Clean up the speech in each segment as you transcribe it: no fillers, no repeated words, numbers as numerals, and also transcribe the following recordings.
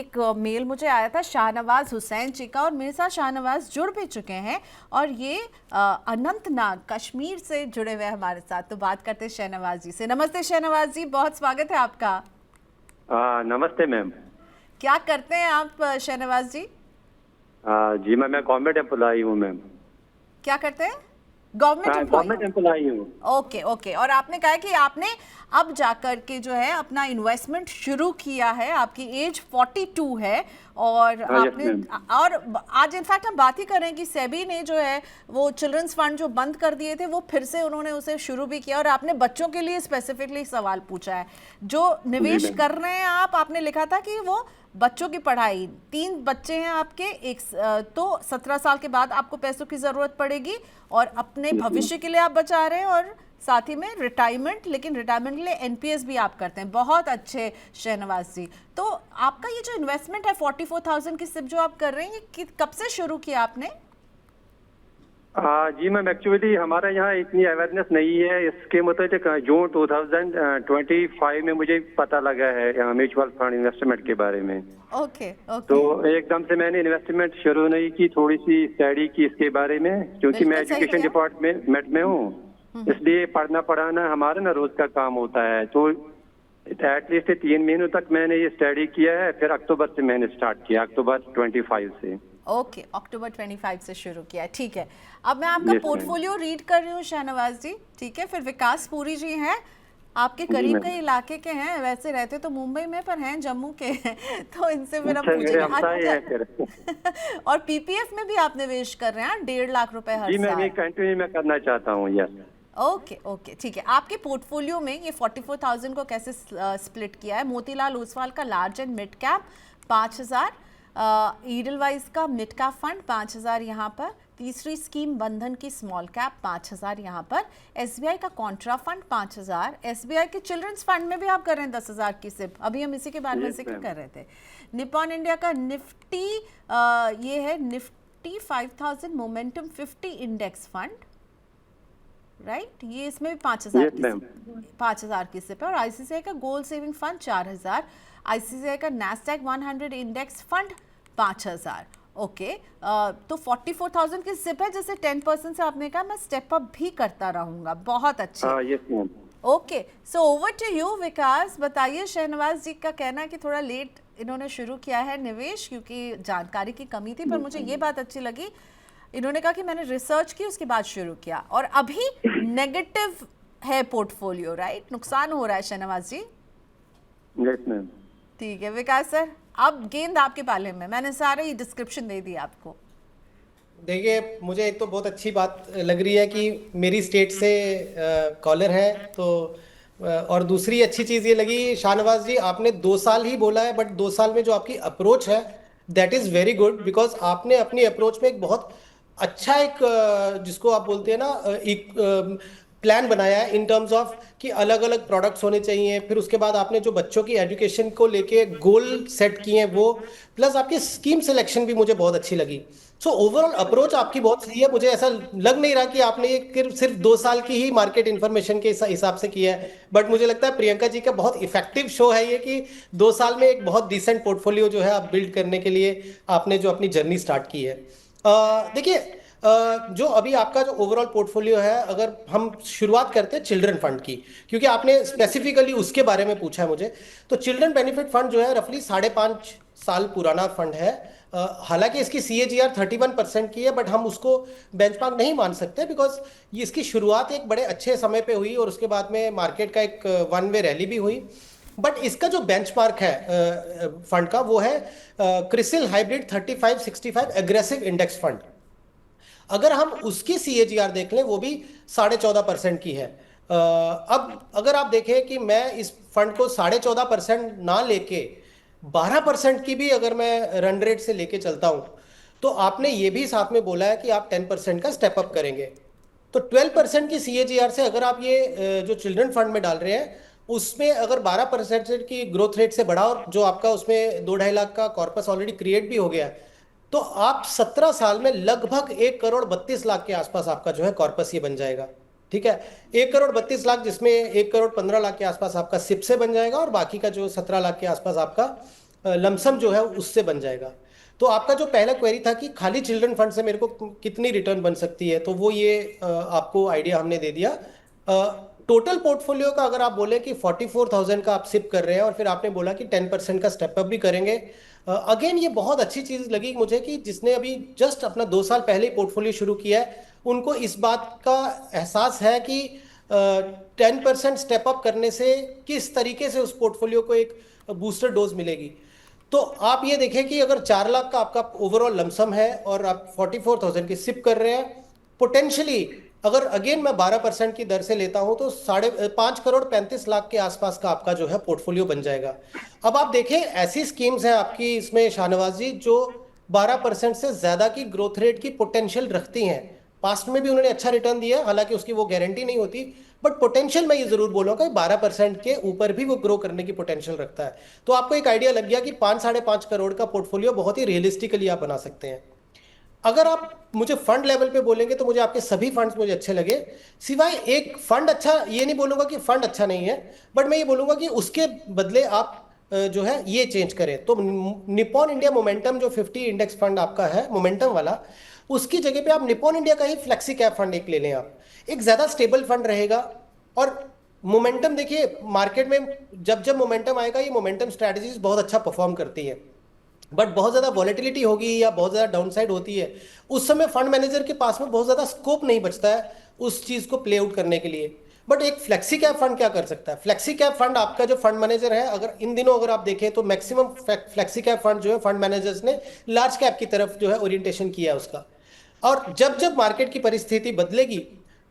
एक मेल मुझे आया था शाहनवाज हुसैन जी का, और मेरे साथ शाहनवाज जुड़ भी चुके हैं, और ये अनंतनाग कश्मीर से जुड़े हुए हैं हमारे साथ। तो बात करते हैं शाहनवाज जी से। नमस्ते शाहनवाज जी, बहुत स्वागत है आपका। नमस्ते मैम। क्या करते हैं आप शाहनवाज जी? जी मैं गवर्नमेंट एम्प्लॉई हूँ मैम। क्या करते हैं? गवर्नमेंट एम्प्लॉई हूँ। Okay okay. और आपने कहा कि आपने अब जाकर के जो है अपना इन्वेस्टमेंट शुरू किया है, आपकी एज 42 है, और आपने और आज इनफैक्ट हम बात ही करें कि सेबी ने जो है वो चिल्ड्रंस फंड जो बंद कर दिए थे वो फिर से उन्होंने उसे शुरू भी किया, और आपने बच्चों के लिए स्पेसिफिकली सवाल पूछा है। जो निवेश कर रहे हैं आपने लिखा था कि वो बच्चों की पढ़ाई, 3 बच्चे हैं आपके, एक तो 17 साल के बाद आपको पैसों की जरूरत पड़ेगी, और अपने भविष्य के लिए आप बचा रहे हैं, और साथ ही में रिटायरमेंट, लेकिन रिटायरमेंट के लिए एनपीएस भी आप करते हैं। बहुत अच्छे शाहनवाज जी। तो आपका ये जो इन्वेस्टमेंट है 44,000 की सिप जो आप कर रहे हैं, ये कब से शुरू किया आपने? जी मैम, एक्चुअली हमारा यहाँ इतनी अवेयरनेस नहीं है इसके मतलब जून 2025 में मुझे पता लगा है म्यूचुअल फंड इन्वेस्टमेंट के बारे में। Okay okay. तो एकदम से मैंने इन्वेस्टमेंट शुरू नहीं की, थोड़ी सी स्टडी की इसके बारे में, क्योंकि मैं एजुकेशन डिपार्टमेंट में हूँ, इसलिए पढ़ना पढ़ाना हमारा ना रोज का काम होता है। तो एटलीस्ट 3 महीनों तक मैंने ये स्टडी किया है, फिर अक्टूबर से मैंने स्टार्ट किया, अक्टूबर 25 से। ओके, अक्टूबर 25 से शुरू किया, ठीक है। अब मैं आपका पोर्टफोलियो रीड कर रही हूँ शाहनवाज जी, ठीक है। फिर विकास पुरी जी हैं, आपके करीब के इलाके के हैं, वैसे रहते तो मुंबई में पर हैं जम्मू के हैं, तो इनसे फिर हम पूछेंगे। और पीपीएफ में भी आप निवेश कर रहे हैं 1.5 लाख रुपए हर साल? मैं कंटिन्यू में करना चाहता हूँ। यस। ओके ओके, ठीक है। आपके पोर्टफोलियो में ये 44,000 को कैसे स्प्लिट किया है? मोतीलाल ओसवाल का large and mid cap 5,000, Edelweiss का मिड कैप फंड 5,000 यहाँ पर, तीसरी स्कीम बंधन की स्मॉल कैप 5,000 यहाँ पर, एसबीआई का कॉन्ट्रा फंड 5,000, एसबीआई के चिल्ड्रंस फंड में भी आप कर रहे हैं 10,000 की सिप, अभी हम इसी के बारे में जिक्र कर रहे थे। निपॉन इंडिया का निफ्टी, ये है Nifty 5000 momentum 50 index fund, right, ये इसमें भी 5,000 की सिप है। और आईसीसीआई का गोल्ड सेविंग फंड 4,000, आईसीसीआई का नैस्डैक 100 इंडेक्स फंड 5,000। ओके, तो 44,000 की सिप है, जैसे 10% से आपने कहा मैं स्टेप अप भी करता रहूंगा। बहुत अच्छे। Okay, so over to you Vikas. बताइए, शाहनवाज जी का कहना है कि थोड़ा लेट इन्होंने शुरू किया है निवेश, क्योंकि जानकारी की कमी थी, पर मुझे ये बात अच्छी लगी, इन्होंने कहा कि मैंने रिसर्च की उसके बाद शुरू किया, और अभी नेगेटिव है पोर्टफोलियो, राइट, नुकसान हो रहा है शाहनवाज जी? Yes ma'am. ठीक है विकास सर, अब गेंद आपके पाले में, मैंने सारे डिस्क्रिप्शन दे दी आपको। देखिए, मुझे एक तो बहुत अच्छी बात लग रही है कि मेरी स्टेट से कॉलर है, तो और दूसरी अच्छी चीज़ ये लगी शाहनवाज जी, आपने 2 साल ही बोला है, बट 2 साल में जो आपकी अप्रोच है that is very good, because आपने अपनी अप्रोच में एक बहुत अच्छा एक जिसको आप बोलते हैं ना एक प्लान बनाया है इन टर्म्स ऑफ कि अलग अलग प्रोडक्ट्स होने चाहिए। फिर उसके बाद आपने जो बच्चों की एजुकेशन को लेके गोल सेट किए हैं वो, प्लस आपकी स्कीम सिलेक्शन भी मुझे बहुत अच्छी लगी। सो ओवरऑल अप्रोच आपकी बहुत सही है। मुझे ऐसा लग नहीं रहा कि आपने ये सिर्फ 2 साल की ही मार्केट इन्फॉर्मेशन के हिसाब से किया है, बट मुझे लगता है प्रियंका जी का बहुत इफेक्टिव शो है ये कि 2 साल में एक बहुत डिसेंट पोर्टफोलियो जो है आप बिल्ड करने के लिए आपने जो अपनी जर्नी स्टार्ट की है। देखिए, जो अभी आपका जो ओवरऑल पोर्टफोलियो है, अगर हम शुरुआत करते हैं चिल्ड्रन फंड की, क्योंकि आपने स्पेसिफिकली उसके बारे में पूछा है मुझे, तो चिल्ड्रन बेनिफिट फंड जो है रफली 5.5 साल पुराना फंड है। हालांकि इसकी CAGR 31% की है, बट हम उसको बेंचमार्क नहीं मान सकते, बिकॉज इसकी शुरुआत एक बड़े अच्छे समय पे हुई और उसके बाद में मार्केट का एक वन वे रैली भी हुई। बट इसका जो बेंचमार्क है फंड का, वो है CRISIL hybrid 3565 aggressive index fund. अगर हम उसकी CAGR देख लें, वो भी 14.5% की है। अब अगर आप देखें कि मैं इस फंड को 14.5% ना लेके 12% की भी अगर मैं रन रेट से लेके चलता हूं, तो आपने ये भी साथ में बोला है कि आप 10% का स्टेप अप करेंगे, तो 12% की CAGR से अगर आप ये जो चिल्ड्रन फंड में डाल रहे हैं, उसमें अगर 12% की ग्रोथ रेट से बढ़ा, और जो आपका उसमें 2-2.5 लाख का कॉर्पस ऑलरेडी क्रिएट भी हो गया है, तो आप 17 साल में लगभग 1,32,00,000 के आसपास आपका जो है कॉर्पस ये बन जाएगा। ठीक है, 1,32,00,000, जिसमें 1,15,00,000 के आसपास आपका सिप से बन जाएगा, और बाकी का जो 17 लाख के आसपास आपका लमसम जो है उससे बन जाएगा। तो आपका जो पहला क्वेरी था कि खाली चिल्ड्रन फंड से मेरे को कितनी रिटर्न बन सकती है, तो वो ये आपको आइडिया हमने दे दिया। टोटल पोर्टफोलियो का अगर आप बोले कि 44,000 का आप सिप कर रहे हैं और फिर आपने बोला कि 10% का स्टेप अप भी करेंगे, अगेन ये बहुत अच्छी चीज लगी मुझे कि जिसने अभी जस्ट अपना 2 साल पहले ही पोर्टफोलियो शुरू किया है, उनको इस बात का एहसास है कि 10% स्टेप अप करने से किस तरीके से उस पोर्टफोलियो को एक बूस्टर डोज मिलेगी। तो आप ये देखें कि अगर 4 लाख का आपका ओवरऑल लमसम है और आप 44,000 की सिप कर रहे हैं, पोटेंशियली अगर अगेन मैं 12% की दर से लेता हूं तो 5,35,00,000 के आसपास का आपका जो है पोर्टफोलियो बन जाएगा। अब आप देखें ऐसी स्कीम्स हैं आपकी इसमें शाहनवाज जी जो 12% से ज्यादा की ग्रोथ रेट की पोटेंशियल रखती हैं। पास्ट में भी उन्होंने अच्छा रिटर्न दिया, हालांकि उसकी वो गारंटी नहीं होती, बट पोटेंशियल मैं ये जरूर बोलूंगा कि 12% के ऊपर भी वो ग्रो करने की पोटेंशियल रखता है। तो आपको एक आइडिया लग गया कि 5-5.5 करोड़ का पोर्टफोलियो बहुत ही रियलिस्टिकली आप बना सकते हैं। अगर आप मुझे फंड लेवल पे बोलेंगे तो मुझे आपके सभी फंड्स मुझे अच्छे लगे, सिवाय एक फंड अच्छा, ये नहीं बोलूंगा कि फंड अच्छा नहीं है, बट मैं ये बोलूंगा कि उसके बदले आप जो है ये चेंज करें। तो निप्पॉन इंडिया मोमेंटम जो 50 इंडेक्स फंड आपका है मोमेंटम वाला, उसकी जगह पे आप निप्पॉन इंडिया का ही फ्लेक्सी कैप फंड एक ले लें। आप एक ज्यादा स्टेबल फंड रहेगा। और मोमेंटम देखिए, मार्केट में जब जब मोमेंटम आएगा, ये मोमेंटम स्ट्रैटेजीज बहुत अच्छा परफॉर्म करती है, बट बहुत ज्यादा वॉलेटिलिटी होगी या बहुत ज्यादा डाउनसाइड होती है, उस समय फंड मैनेजर के पास में बहुत ज्यादा स्कोप नहीं बचता है उस चीज को प्ले आउट करने के लिए। बट एक फ्लेक्सी कैप फंड क्या कर सकता है? फ्लेक्सी कैप फंड आपका जो फंड मैनेजर है, अगर इन दिनों अगर आप देखें तो मैक्सिमम फ्लेक्सी कैप फंड जो है फंड मैनेजर्स ने लार्ज कैप की तरफ जो है ओरिएंटेशन किया है उसका। और जब जब मार्केट की परिस्थिति बदलेगी,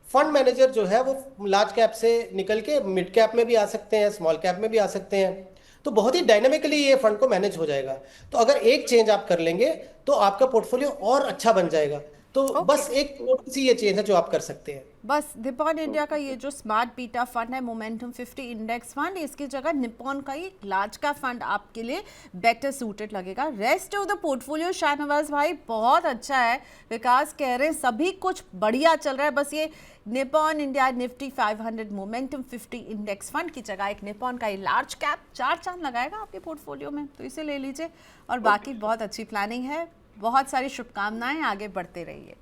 फंड मैनेजर जो है वो लार्ज कैप से निकल के मिड कैप में भी आ सकते हैं, स्मॉल कैप में भी आ सकते हैं। तो बहुत ही डायनामिकली ये फंड को मैनेज हो जाएगा। तो अगर एक चेंज आप कर लेंगे तो आपका पोर्टफोलियो और अच्छा बन जाएगा। तो बस एक छोटी सी ये चेंज है जो आप कर सकते हैं। बस निप्पॉन इंडिया का ये जो स्मार्ट बीटा फंड है मोमेंटम 50 इंडेक्स फंड, इसकी जगह निप्पॉन का ही लार्ज का फंड आपके लिए बेटर सूटेड लगेगा। Rest of the portfolio Shahnawaz भाई बहुत अच्छा है, विकास कह रहे हैं सभी कुछ बढ़िया चल रहा है, बस ये Nippon India Nifty 500 momentum 50 index fund की जगह एक निप्पॉन का ही लार्ज कैप 4 चांद लगाएगा आपके पोर्टफोलियो में, तो इसे ले लीजिए। और बाकी बहुत अच्छी प्लानिंग है, बहुत सारी शुभकामनाएं, आगे बढ़ते रहिए।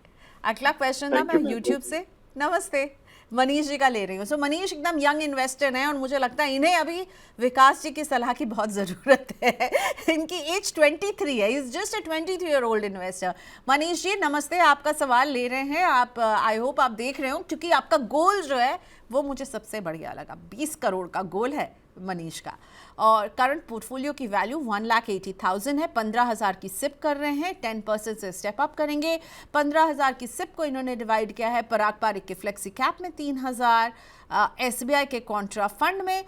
अगला क्वेश्चन था मैं यूट्यूब से, नमस्ते, मनीष जी का ले रही हूँ। सो मनीष एकदम यंग इन्वेस्टर हैं और मुझे लगता है इन्हें अभी विकास जी की सलाह की बहुत ज़रूरत है। इनकी एज 23 है, is just a 23-year-old investor. Manish ji नमस्ते, आपका सवाल ले रहे हैं आप, आई होप आप देख रहे हो, क्योंकि आपका गोल जो है वो मुझे सबसे बढ़िया लगा। 20 करोड़ का गोल है मनीष का, और करंट पोर्टफोलियो की वैल्यू 1,80,000 है। 15,000 की सिप कर रहे हैं, 10% से स्टेप अप करेंगे। 15,000 की सिप को इन्होंने डिवाइड किया है पराग पारिक के फ्लेक्सी कैप में 3,000, SBI के कॉन्ट्रा फंड में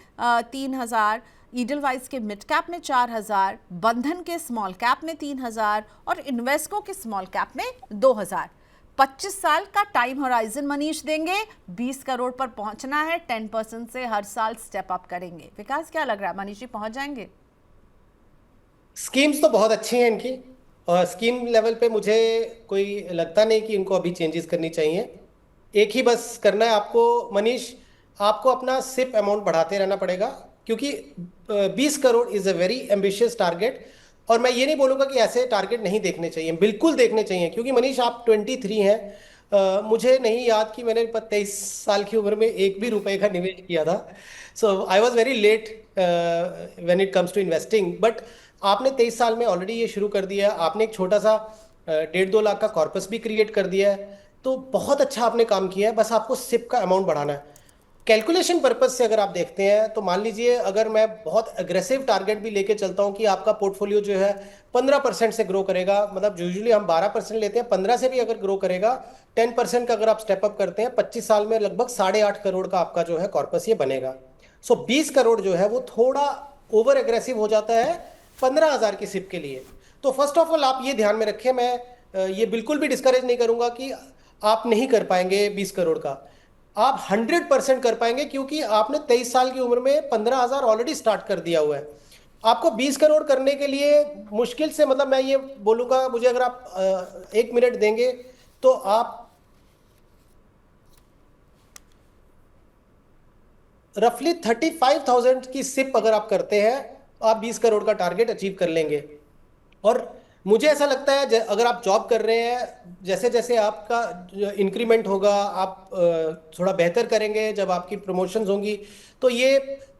3,000, ईडलवाइज के मिड कैप में 4,000, बंधन के स्मॉल कैप में 3,000 और इन्वेस्को के स्मॉल कैप में 2,000। 25 साल का टाइम होराइजन मनीष देंगे, 20 करोड़ पर पहुंचना है, 10% से हर साल स्टेप अप करेंगे। विकास क्या लग रहा है, मनीष जी पहुंच जाएंगे? स्कीम्स तो बहुत अच्छी हैं इनकी, और स्कीम लेवल पे मुझे कोई लगता नहीं कि इनको अभी चेंजेस करनी चाहिए। एक ही बस करना है आपको मनीष, आपको अपना सिप अमाउंट बढ़ाते रहना पड़ेगा, क्योंकि 20 crore is a very ambitious target. और मैं ये नहीं बोलूंगा कि ऐसे टारगेट नहीं देखने चाहिए, बिल्कुल देखने चाहिए, क्योंकि मनीष आप 23 हैं। मुझे नहीं याद कि मैंने 23 साल की उम्र में एक भी रुपए का निवेश किया था। So I was very late when it comes to investing, but आपने 23 साल में ऑलरेडी ये शुरू कर दिया है। आपने एक छोटा सा 1.5-2 लाख का कॉर्पस भी क्रिएट कर दिया है, तो बहुत अच्छा आपने काम किया है। बस आपको सिप का अमाउंट बढ़ाना है। कैलकुलेशन पर्पज से अगर आप देखते हैं तो मान लीजिए अगर मैं बहुत अग्रेसिव टारगेट भी लेके चलता हूं कि आपका पोर्टफोलियो जो है 15% से ग्रो करेगा, मतलब यूजुअली हम 12% लेते हैं, 15 से भी अगर ग्रो करेगा, 10% का अगर आप स्टेप अप करते हैं, 25 साल में लगभग 8.5 करोड़ का आपका जो है कॉर्पस ये बनेगा। सो 20 करोड़ जो है वो थोड़ा ओवर एग्रेसिव हो जाता है 15,000 की सिप के लिए। तो फर्स्ट ऑफ ऑल आप ये ध्यान में रखें, मैं ये बिल्कुल भी डिस्करेज नहीं करूंगा कि आप नहीं कर पाएंगे 20 करोड़ का। आप 100% कर पाएंगे, क्योंकि आपने 23 साल की उम्र में 15,000 ऑलरेडी स्टार्ट कर दिया हुआ है। आपको 20 करोड़ करने के लिए मुश्किल से, मतलब मैं ये बोलूंगा, मुझे अगर आप 1 मिनट देंगे तो आप रफली 35,000 की सिप अगर आप करते हैं आप 20 करोड़ का टारगेट अचीव कर लेंगे। और मुझे ऐसा लगता है अगर आप जॉब कर रहे हैं, जैसे जैसे आपका इंक्रीमेंट होगा, आप थोड़ा बेहतर करेंगे, जब आपकी प्रमोशंस होंगी, तो ये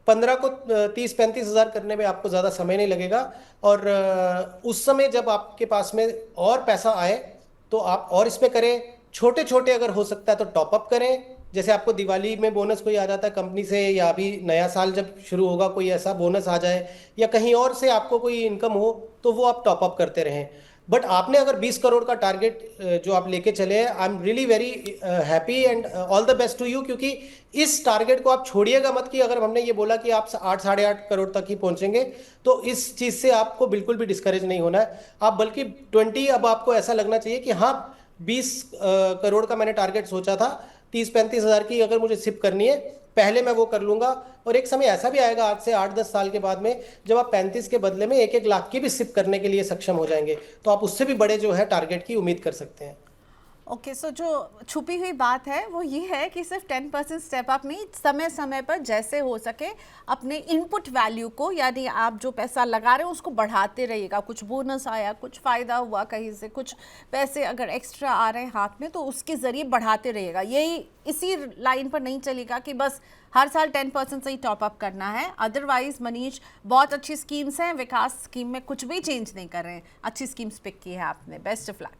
15 को 30-35 हज़ार करने में आपको ज़्यादा समय नहीं लगेगा। और उस समय जब आपके पास में और पैसा आए तो आप और इसमें करें। छोटे छोटे अगर हो सकता है तो टॉप अप करें। जैसे आपको दिवाली में बोनस कोई आ जाता है कंपनी से, या अभी नया साल जब शुरू होगा कोई ऐसा बोनस आ जाए, या कहीं और से आपको कोई इनकम हो, तो वो आप टॉप अप करते रहें। बट आपने अगर 20 करोड़ का टारगेट जो आप लेके चले हैं, I am really very happy and all the best to you, क्योंकि इस टारगेट को आप छोड़िएगा मत। कि अगर हमने ये बोला कि आप 8-8.5 करोड़ तक ही पहुंचेंगे, तो इस चीज़ से आपको बिल्कुल भी डिस्करेज नहीं होना है। आप बल्कि 20, अब आपको ऐसा लगना चाहिए कि हाँ, 20 करोड़ का मैंने टारगेट सोचा था, 30-35 हज़ार की अगर मुझे सिप करनी है, पहले मैं वो कर लूंगा। और एक समय ऐसा भी आएगा आज से 8-10 साल के बाद में, जब आप 35 के बदले में 1-1 लाख की भी सिप करने के लिए सक्षम हो जाएंगे, तो आप उससे भी बड़े जो है टारगेट की उम्मीद कर सकते हैं। ओके, सो जो छुपी हुई बात है वो ये है कि सिर्फ 10% स्टेप अप नहीं, समय समय पर जैसे हो सके अपने इनपुट वैल्यू को, यानी आप जो पैसा लगा रहे हो उसको बढ़ाते रहिएगा। कुछ बोनस आया, कुछ फ़ायदा हुआ, कहीं से कुछ पैसे अगर एक्स्ट्रा आ रहे हैं हाथ में, तो उसके ज़रिए बढ़ाते रहिएगा। यही इसी लाइन पर नहीं चलेगा कि बस हर साल 10% से ही टॉप अप करना है। अदरवाइज मनीष, बहुत अच्छी स्कीम्स हैं, विकास स्कीम में कुछ भी चेंज नहीं कर रहे हैं, अच्छी स्कीम्स पिक की है आपने, बेस्ट ऑफ लक।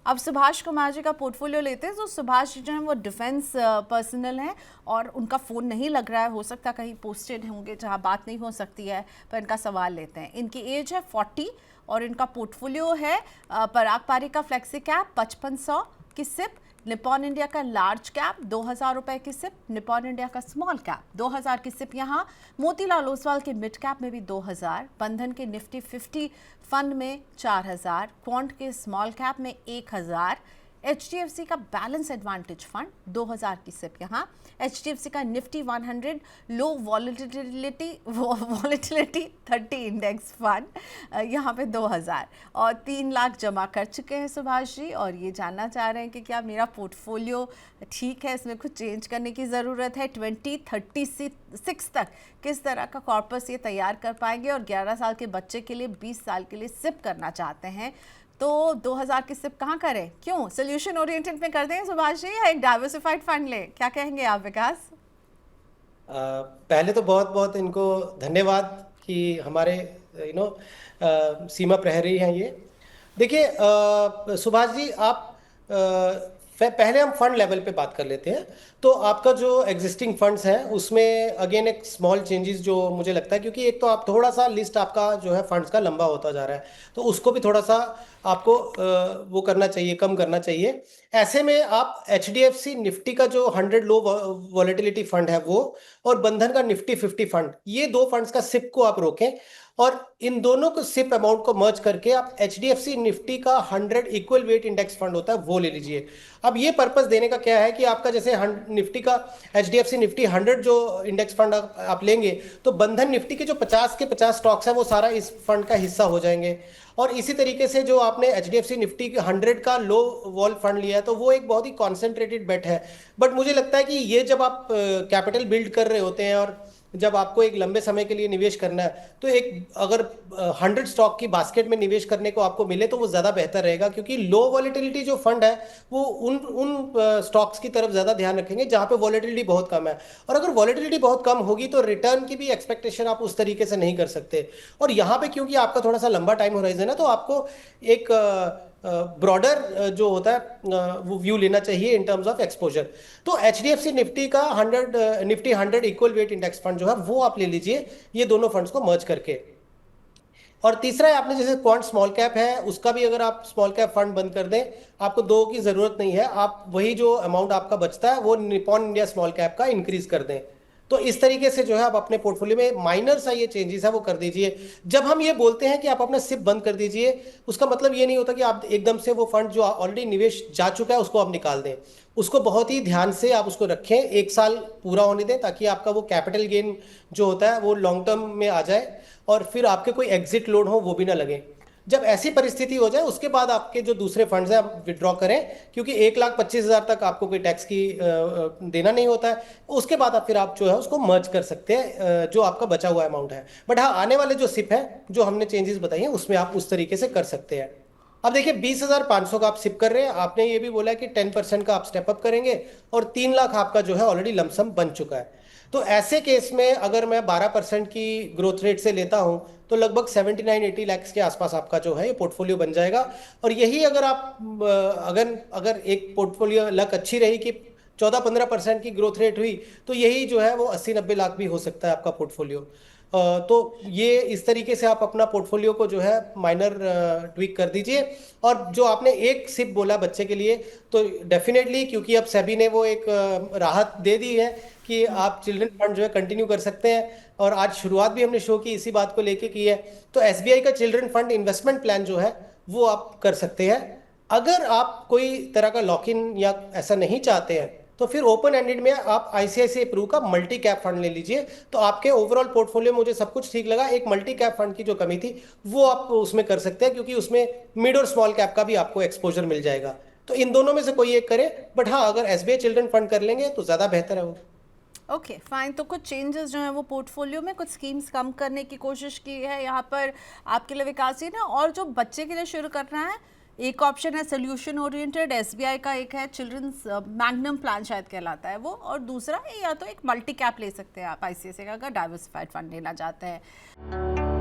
अब सुभाष कुमार जी का पोर्टफोलियो लेते हैं। तो सुभाष जी जो हैं वो डिफेंस पर्सनल हैं और उनका फ़ोन नहीं लग रहा है, हो सकता है कहीं पोस्टेड होंगे जहां बात नहीं हो सकती है, पर इनका सवाल लेते हैं। इनकी एज है 40 और इनका पोर्टफोलियो है पराग पारी का फ्लेक्सी कैप 5500 की सिप, निपॉन इंडिया का लार्ज कैप 2000 रुपए की सिप, निपॉन इंडिया का स्मॉल कैप 2000 की सिप, यहाँ मोतीलाल ओसवाल के मिड कैप में भी 2000, बंधन के निफ्टी 50 फंड में 4000, क्वांट के स्मॉल कैप में 1000, HDFC का बैलेंस एडवांटेज फंड 2000 की सिप, यहाँ HDFC का निफ्टी 100 लो वॉलेटिलिटी 30 इंडेक्स फंड यहाँ पे 2000 और 3 लाख जमा कर चुके हैं सुभाष जी। और ये जानना चाह रहे हैं कि क्या मेरा पोर्टफोलियो ठीक है, इसमें कुछ चेंज करने की ज़रूरत है, 2036 तक किस तरह का कॉर्पस ये तैयार कर पाएंगे, और 11 साल के बच्चे के लिए 20 साल के लिए सिप करना चाहते हैं, तो 2000 की सिप कहाँ करें, क्यों सोल्यूशन ओरिएंटेड में कर दें सुभाष जी, या एक डाइवर्सिफाइड फंड लें, क्या कहेंगे आप विकास? पहले तो बहुत बहुत इनको धन्यवाद कि हमारे सीमा प्रहरी हैं ये। देखिए सुभाष जी, आप पहले हम फंड लेवल पे बात कर लेते हैं। तो आपका जो एग्जिस्टिंग फंड्स हैं उसमें अगेन एक स्मॉल चेंजेस जो मुझे लगता है, क्योंकि एक तो आप थोड़ा सा लिस्ट आपका जो है फंड्स का लंबा होता जा रहा है, तो उसको भी थोड़ा सा आपको वो करना चाहिए, कम करना चाहिए। ऐसे में आप HDFC निफ्टी का जो 100 लो वॉलेटिलिटी फंड है वो, और बंधन का निफ्टी 50 फंड, ये दो फंड्स का सिप को आप रोकें, और इन दोनों को सिप अमाउंट को मर्ज करके आप HDFC निफ्टी का 100 इक्वल वेट इंडेक्स फंड होता है वो ले लीजिए। अब ये पर्पस देने का क्या है कि आपका जैसे निफ्टी का HDFC निफ्टी 100 जो इंडेक्स फंड आप लेंगे, तो बंधन निफ्टी के जो 50 के 50 स्टॉक्स है वो सारा इस फंड का हिस्सा हो जाएंगे। और इसी तरीके से जो आपने HDFC निफ्टी के 100 का लो वॉल फंड लिया है, तो वो एक बहुत ही कॉन्सेंट्रेटेड बेट है। बट मुझे लगता है कि ये जब आप कैपिटल बिल्ड कर रहे होते हैं और जब आपको एक लंबे समय के लिए निवेश करना है, तो एक अगर 100 स्टॉक की बास्केट में निवेश करने को आपको मिले तो वो ज़्यादा बेहतर रहेगा, क्योंकि लो वॉलेटिलिटी जो फंड है वो उन स्टॉक्स की तरफ ज़्यादा ध्यान रखेंगे जहाँ पे वॉलेटिलिटी बहुत कम है। और अगर वॉलेटिलिटी बहुत कम होगी तो रिटर्न की भी एक्सपेक्टेशन आप उस तरीके से नहीं कर सकते। और यहाँ पे क्योंकि आपका थोड़ा सा लंबा टाइम होराइजन है, तो आपको एक ब्रॉडर जो होता है वो व्यू लेना चाहिए इन टर्म्स ऑफ एक्सपोजर। तो HDFC निफ्टी का Nifty 100 equal weight index fund जो है वो आप ले लीजिए, ये दोनों फंड्स को मर्ज करके। और तीसरा है, आपने जैसे क्वांट स्मॉल कैप है, उसका भी अगर आप स्मॉल कैप फंड बंद कर दें, आपको दो की जरूरत नहीं है, आप वही जो अमाउंट आपका बचता है वो निपॉन इंडिया स्मॉल कैप का इंक्रीज कर दें। तो इस तरीके से जो है आप अपने पोर्टफोलियो में माइनर सा ये चेंजेस है वो कर दीजिए। जब हम ये बोलते हैं कि आप अपना सिप बंद कर दीजिए, उसका मतलब ये नहीं होता कि आप एकदम से वो फंड जो ऑलरेडी निवेश जा चुका है उसको आप निकाल दें। उसको बहुत ही ध्यान से आप उसको रखें, 1 साल पूरा होने दें, ताकि आपका वो कैपिटल गेन जो होता है वो लॉन्ग टर्म में आ जाए और फिर आपके कोई एग्जिट लोड हो वो भी ना लगे। जब ऐसी परिस्थिति हो जाए उसके बाद आपके जो दूसरे फंड्स हैं आप विड्रॉ करें, क्योंकि 1,25,000 तक आपको कोई टैक्स की देना नहीं होता है। उसके बाद आप फिर आप जो है उसको मर्ज कर सकते हैं, जो आपका बचा हुआ अमाउंट है। बट हाँ, आने वाले जो सिप है जो हमने चेंजेस बताई हैं उसमें आप उस तरीके से कर सकते हैं। अब देखिए 20,500 का आप सिप कर रहे हैं, आपने ये भी बोला कि 10% का आप स्टेप अप करेंगे और 3 लाख आपका जो है ऑलरेडी लमसम बन चुका है। तो ऐसे केस में अगर मैं 12% की ग्रोथ रेट से लेता हूं तो लगभग 79-80 लाख के आसपास आपका जो है ये पोर्टफोलियो बन जाएगा। और यही अगर आप अगर अगर एक पोर्टफोलियो लक अच्छी रही कि 14-15% की ग्रोथ रेट हुई तो यही जो है वो 80-90 लाख भी हो सकता है आपका पोर्टफोलियो। तो ये इस तरीके से आप अपना पोर्टफोलियो को जो है माइनर ट्वीक कर दीजिए। और जो आपने एक सिप बोला बच्चे के लिए, तो डेफिनेटली क्योंकि अब सेबी ने वो एक राहत दे दी है कि आप चिल्ड्रन फंड जो है कंटिन्यू कर सकते हैं। और आज शुरुआत भी हमने शो की इसी बात को लेके की है। तो एसबीआई का चिल्ड्रन फंड इन्वेस्टमेंट प्लान जो है वो आप कर सकते हैं। अगर आप कोई तरह का लॉक इन या ऐसा नहीं चाहते हैं तो फिर ओपन एंडेड में आप आईसीआईसीआई प्रू का मल्टी कैप फंड ले लीजिए। तो आपके ओवरऑल पोर्टफोलियो मुझे सब कुछ ठीक लगा, एक मल्टी कैप फंड की जो कमी थी वो आप उसमें कर सकते हैं, क्योंकि उसमें मिड और स्मॉल कैप का भी आपको एक्सपोजर मिल जाएगा। तो इन दोनों में से कोई एक करें, बट हाँ अगर एसबीआई चिल्ड्रन फंड कर लेंगे तो ज़्यादा बेहतर है वो। Okay fine. तो कुछ चेंजेस जो हैं वो पोर्टफोलियो में, कुछ स्कीम्स कम करने की कोशिश की है यहाँ पर आपके लिए विकास जी ने। और जो बच्चे के लिए शुरू करना है, एक ऑप्शन है सोल्यूशन ओरिएंटेड, एसबीआई का एक है चिल्ड्रंस मैग्नम प्लान शायद कहलाता है वो, और दूसरा या तो एक मल्टी कैप ले सकते हैं आप आईसीआईसीआई का अगर डाइवर्सिफाइड फंड लेना चाहते हैं।